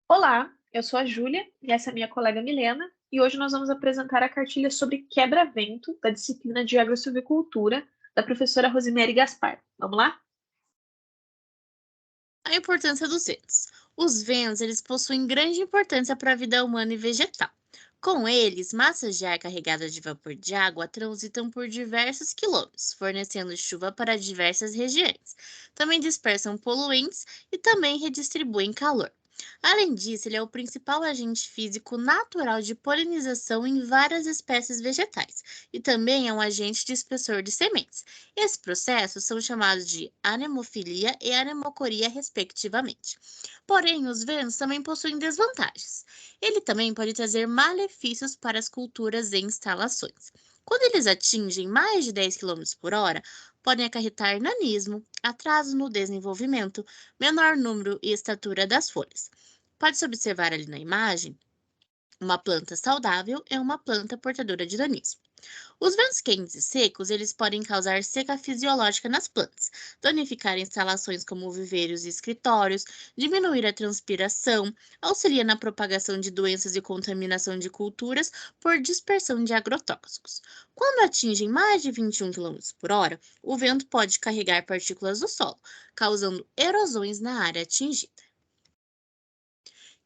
Olá, eu sou a Júlia e essa é a minha colega Milena, e hoje nós vamos apresentar a cartilha sobre quebra-vento da disciplina de Agrosilvicultura da professora Rosemary Gaspar. Vamos lá? A importância dos ventos. Os ventos, eles possuem grande importância para a vida humana e vegetal. Com eles, massas de ar carregadas de vapor de água transitam por diversos quilômetros, fornecendo chuva para diversas regiões. Também dispersam poluentes e também redistribuem calor. Além disso, ele é o principal agente físico natural de polinização em várias espécies vegetais e também é um agente dispersor de sementes. Esses processos são chamados de anemofilia e anemocoria, respectivamente. Porém, os ventos também possuem desvantagens. Ele também pode trazer malefícios para as culturas e instalações. Quando eles atingem mais de 10 quilômetros por hora, podem acarretar nanismo, atraso no desenvolvimento, menor número e estatura das folhas. Pode-se observar ali na imagem uma planta saudável é uma planta portadora de nanismo. Os ventos quentes e secos, eles podem causar seca fisiológica nas plantas, danificar instalações como viveiros e escritórios, diminuir a transpiração, auxilia na propagação de doenças e contaminação de culturas por dispersão de agrotóxicos. Quando atingem mais de 21 quilômetros por hora, o vento pode carregar partículas do solo, causando erosões na área atingida.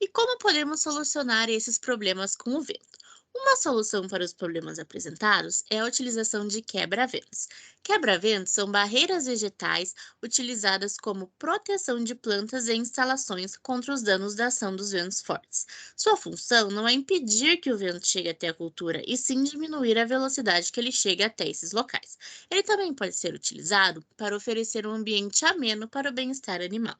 E como podemos solucionar esses problemas com o vento? Uma solução para os problemas apresentados é a utilização de quebra-ventos. Quebra-ventos são barreiras vegetais utilizadas como proteção de plantas e instalações contra os danos da ação dos ventos fortes. Sua função não é impedir que o vento chegue até a cultura, e sim diminuir a velocidade que ele chega até esses locais. Ele também pode ser utilizado para oferecer um ambiente ameno para o bem-estar animal.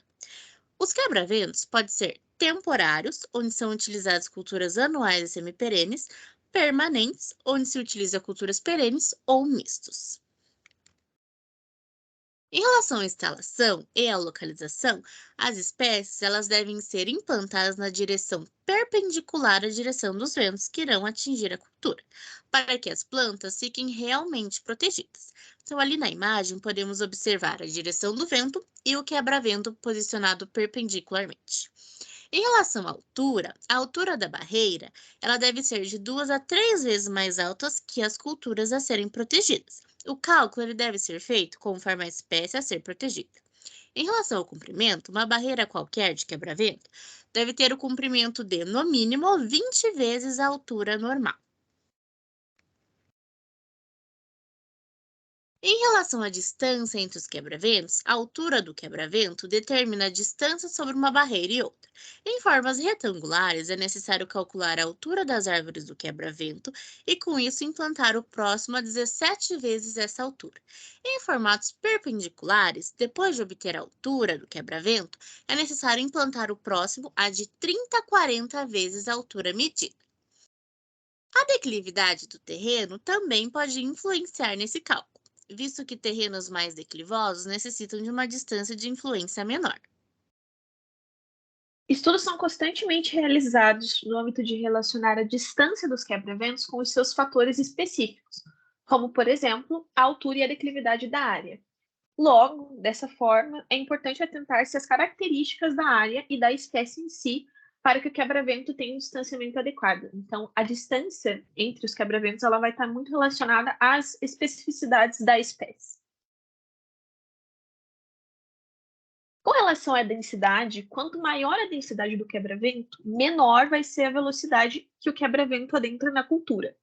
Os quebra-ventos podem ser temporários, onde são utilizadas culturas anuais e semiperenes, permanentes, onde se utiliza culturas perenes ou mistos. Em relação à instalação e à localização, as espécies elas devem ser implantadas na direção perpendicular à direção dos ventos que irão atingir a cultura, para que as plantas fiquem realmente protegidas. Então, ali na imagem, podemos observar a direção do vento e o quebra-vento posicionado perpendicularmente. Em relação à altura, a altura da barreira, ela deve ser de 2 a 3 vezes mais altas que as culturas a serem protegidas. O cálculo ele deve ser feito conforme a espécie a ser protegida. Em relação ao comprimento, uma barreira qualquer de quebra-vento deve ter o comprimento de, no mínimo, 20 vezes a altura normal. Em relação à distância entre os quebra-ventos, a altura do quebra-vento determina a distância sobre uma barreira e outra. Em formas retangulares, é necessário calcular a altura das árvores do quebra-vento e, com isso, implantar o próximo a 17 vezes essa altura. Em formatos perpendiculares, depois de obter a altura do quebra-vento, é necessário implantar o próximo a de 30 a 40 vezes a altura medida. A declividade do terreno também pode influenciar nesse cálculo, visto que terrenos mais declivosos necessitam de uma distância de influência menor. Estudos são constantemente realizados no âmbito de relacionar a distância dos quebra-ventos com os seus fatores específicos, como, por exemplo, a altura e a declividade da área. Logo, dessa forma, é importante atentar-se às características da área e da espécie em si para que o quebra-vento tenha um distanciamento adequado. Então, a distância entre os quebra-ventos ela vai estar muito relacionada às especificidades da espécie. Com relação à densidade, quanto maior a densidade do quebra-vento, menor vai ser a velocidade que o quebra-vento adentra na cultura.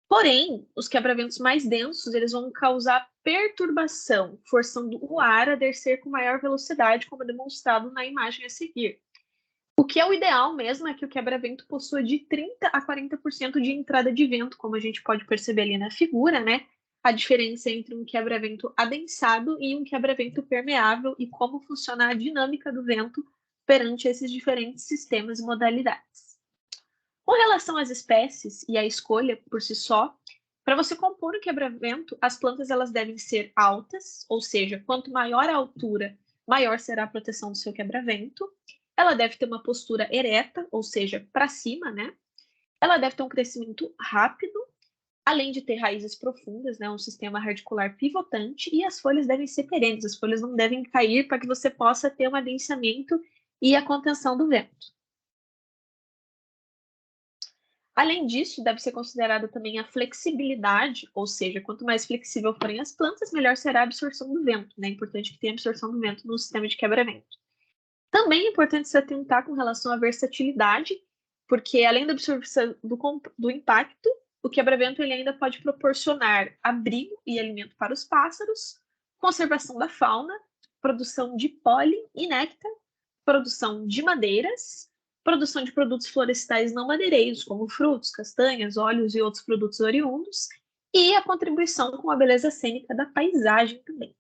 Porém, os quebra-ventos mais densos, eles vão causar perturbação, forçando o ar a descer com maior velocidade, como demonstrado na imagem a seguir. O que é o ideal mesmo é que o quebra-vento possua de 30 a 40% de entrada de vento, como a gente pode perceber ali na figura, né? A diferença entre um quebra-vento adensado e um quebra-vento permeável e como funciona a dinâmica do vento perante esses diferentes sistemas e modalidades. Com relação às espécies e à escolha por si só, para você compor o quebra-vento, as plantas elas devem ser altas, ou seja, quanto maior a altura, maior será a proteção do seu quebra-vento. Ela deve ter uma postura ereta, ou seja, para cima, né? Ela deve ter um crescimento rápido, além de ter raízes profundas, né? Um sistema radicular pivotante, e as folhas devem ser perenes, as folhas não devem cair para que você possa ter um adensamento e a contenção do vento. Além disso, deve ser considerada também a flexibilidade, ou seja, quanto mais flexível forem as plantas, melhor será a absorção do vento, né? É importante que tenha absorção do vento no sistema de quebra-vento. Também é importante se atentar com relação à versatilidade, porque além da absorção do impacto, o quebra-vento ele ainda pode proporcionar abrigo e alimento para os pássaros, conservação da fauna, produção de pólen e néctar, produção de madeiras, produção de produtos florestais não madeireiros, como frutos, castanhas, óleos e outros produtos oriundos, e a contribuição com a beleza cênica da paisagem também.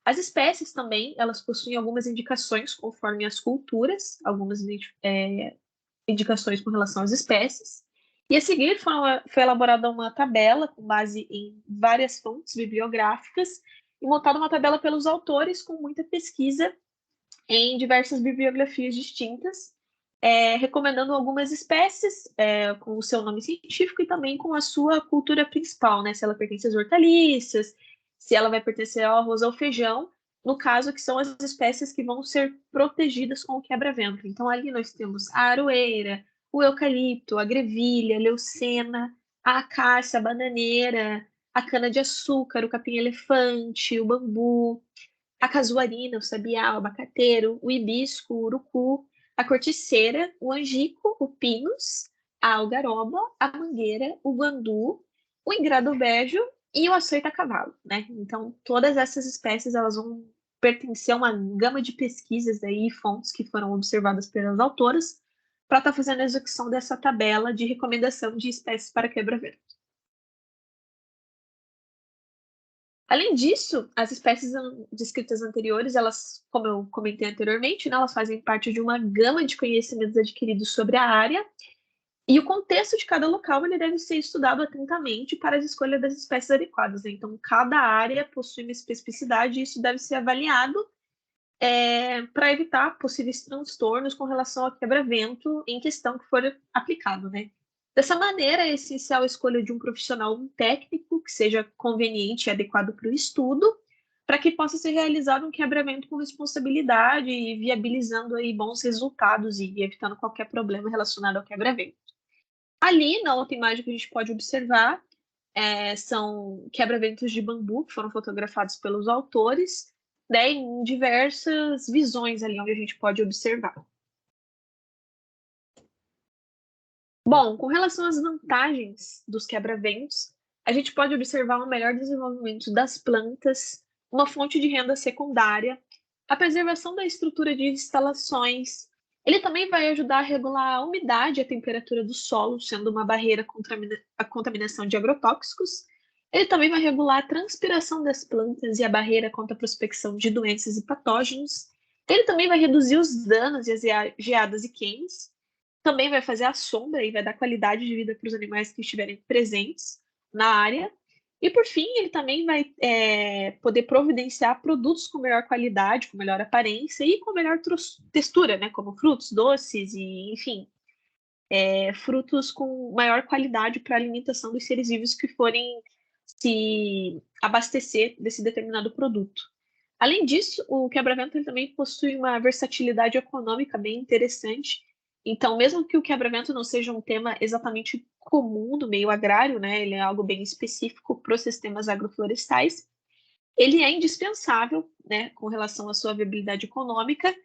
As espécies também, elas possuem algumas indicações conforme as culturas, algumas indicações com relação às espécies. E a seguir foi elaborada uma tabela com base em várias fontes bibliográficas e montada uma tabela pelos autores com muita pesquisa em diversas bibliografias distintas, recomendando algumas espécies com o seu nome científico e também com a sua cultura principal, né? Se ela pertence às hortaliças, se ela vai pertencer ao arroz ou ao feijão, no caso que são as espécies que vão ser protegidas com o quebra-vento. Então ali nós temos a aroeira, o eucalipto, a grevilha, a leucena, a acácia, a bananeira, a cana-de-açúcar, o capim-elefante, o bambu, a casuarina, o sabiá, o abacateiro, o hibisco, o urucu, a corticeira, o angico, o pinus, a algaroba, a mangueira, o guandu, o engrado-bejo e o açoita-cavalo, né? Então, todas essas espécies, elas vão pertencer a uma gama de pesquisas aí, e fontes que foram observadas pelas autoras para estar fazendo a execução dessa tabela de recomendação de espécies para quebra-vento. Além disso, as espécies descritas anteriores, elas, como eu comentei anteriormente, né, elas fazem parte de uma gama de conhecimentos adquiridos sobre a área, e o contexto de cada local ele deve ser estudado atentamente para a escolha das espécies adequadas, né? Então, cada área possui uma especificidade e isso deve ser avaliado para evitar possíveis transtornos com relação ao quebra-vento em questão que for aplicado, né? Dessa maneira, é essencial a escolha de um profissional, um técnico, que seja conveniente e adequado para o estudo, para que possa ser realizado um quebra-vento com responsabilidade e viabilizando aí bons resultados e evitando qualquer problema relacionado ao quebra-vento. Ali, na outra imagem que a gente pode observar, são quebra-ventos de bambu que foram fotografados pelos autores, né, em diversas visões ali onde a gente pode observar. Bom, com relação às vantagens dos quebra-ventos, a gente pode observar um melhor desenvolvimento das plantas, uma fonte de renda secundária, a preservação da estrutura de instalações. Ele também vai ajudar a regular a umidade e a temperatura do solo, sendo uma barreira contra a contaminação de agrotóxicos. Ele também vai regular a transpiração das plantas e a barreira contra a prospecção de doenças e patógenos. Ele também vai reduzir os danos e as geadas e queimas. Também vai fazer a sombra e vai dar qualidade de vida para os animais que estiverem presentes na área. E, por fim, ele também vai poder providenciar produtos com melhor qualidade, com melhor aparência e com melhor textura, né? Como frutos doces e, enfim, frutos com maior qualidade para a alimentação dos seres vivos que forem se abastecer desse determinado produto. Além disso, o quebra-vento ele também possui uma versatilidade econômica bem interessante. Então, mesmo que o quebra-vento não seja um tema exatamente comum do meio agrário, né, ele é algo bem específico para os sistemas agroflorestais, ele é indispensável, né, com relação à sua viabilidade econômica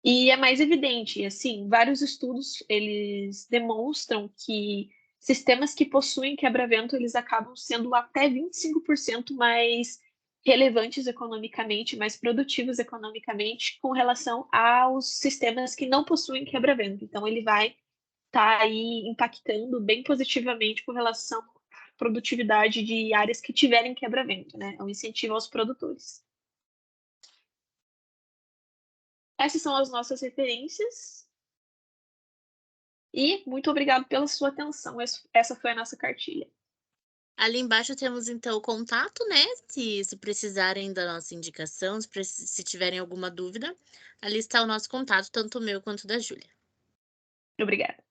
e é mais evidente. E, assim, vários estudos eles demonstram que sistemas que possuem quebra-vento eles acabam sendo até 25% mais relevantes economicamente, mais produtivos economicamente com relação aos sistemas que não possuem quebra-vento. Então, ele vai estar aí impactando bem positivamente com relação à produtividade de áreas que tiverem quebra-vento, né? É um incentivo aos produtores. Essas são as nossas referências. E muito obrigado pela sua atenção. Essa foi a nossa cartilha. Ali embaixo temos então o contato, né? Se precisarem da nossa indicação, se tiverem alguma dúvida, ali está o nosso contato, tanto o meu quanto da Júlia. Obrigada.